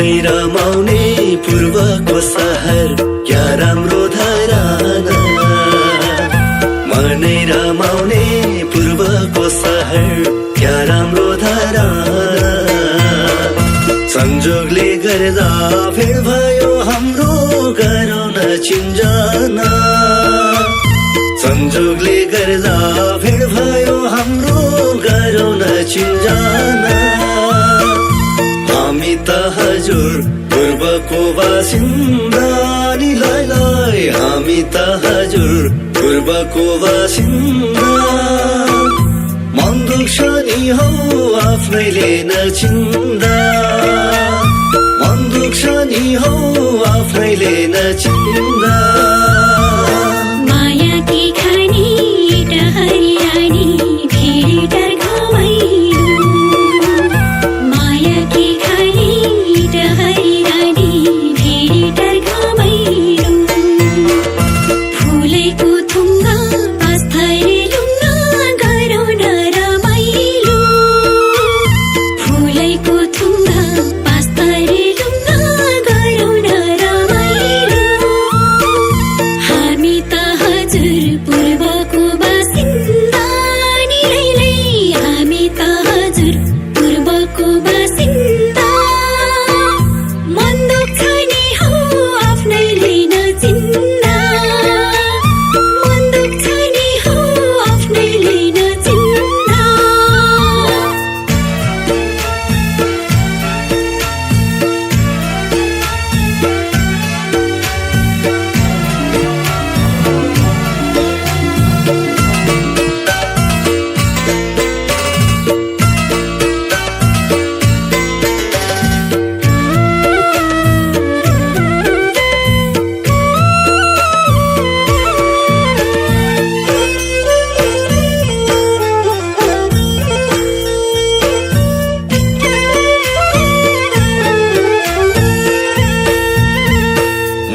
मनै रमाउने पूर्वको सहर क्या राम्रो धराना। मनै रमाउने पूर्वको सहर क्या राम्रो धराना। संजोगले गर्दा भेट भयो हाम्रो गरौँ न चिन्जना। संजोगले गर्दा भेट भयो हाम्रो गरौँ न चिन्जना। हामी त हजुर पूर्वको बासिन्दा नि लै हामी त हजुर पूर्वको बासिन्दा। मन दुख्छ नि हौ आफ्नैले नचिन्दा। मन दुख्छ नि हौ आफ्नैले नचिन्दा। माया की खानी डहरी रानी भेडर घामैलो। माया की खानी डहरी रानी भेडर घामैलो। फुलेको थुङ्गा पास्थरे लुङ्गा गरौँ न रमाइलो। फुलेको थुङ्गा पास्थरे लुङ्गा गरौँ न रमाइलो। हामी त हजुर पूर्वको बासिन्दा नि लै हामी त हजुर पूर्वको बासिन्दा। मन दुख्छ नि हौ आफ्नैले नचिन्दा। मन दुख्छ नि हौ आफ्नैले नचिन्दा।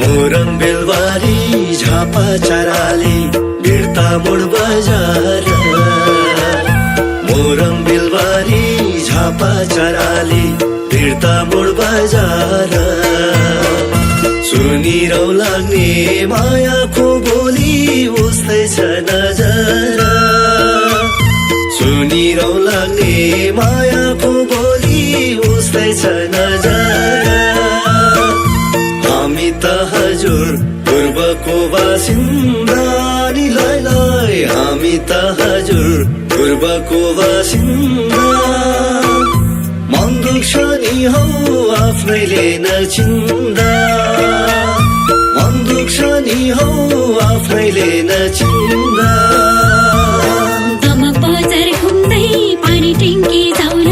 मोरङ बेलबारी झापा चराली बिर्ता मोड बजार। मोरङ बेलबारी झापा चराली बिर्ता मोड बजार। सुनिरौ लाग्ने मायाको बोली उस्तै छ नजर। सुनिरौ लाग्ने मायाको बोली उस्तै छ नजर। हामी त हजुर पूर्वको बासिन्दा नि लै हामी त हजुर पूर्वको बासिन्दा। मन दुख्छ नि हौ आफ्नैले नचिन्दा। मन दुख्छ नि हौ आफ्नैले नचिन्दा। दमक बजार घुम्दै पानी ट्याङ्की जाउन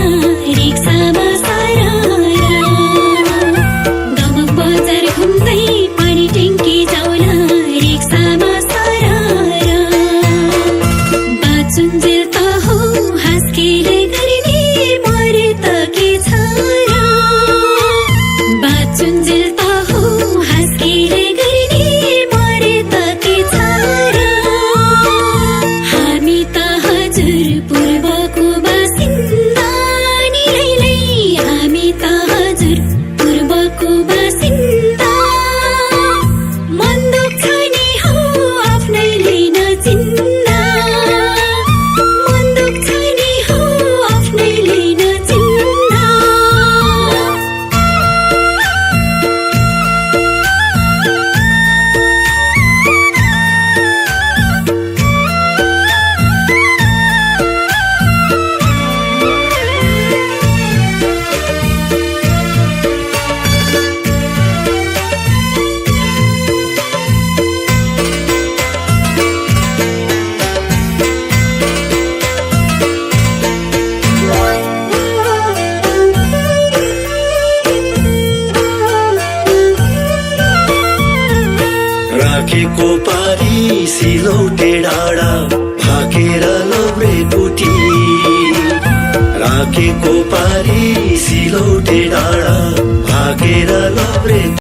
रिक्सामा सारा। दमक बजार घुम्दै पानी ट्याङ्की जाउन रिक्सामा सारा। बाचुन्जेल त हौ हाँस्केले गर्ने मरे त के छ र। बाचुन्जेल त हौ हाँस्केले गर्ने मरे त के छ र। हामी त हजुर पूर्वको बासिन्दा नि लै हामी त हजुर पूर्वको बासिन्दा। मन दुख्छ नि हौ आफ्नैले नचिन्दा। मन दुख्छ नि हौ आफ्नैले नचिन्दा। राखेको पारी सिलौटे डाँडा भाकेर लोब्रे कुटी। राखेको पारी सिलौटे डाँडा भाकेर लोब्रे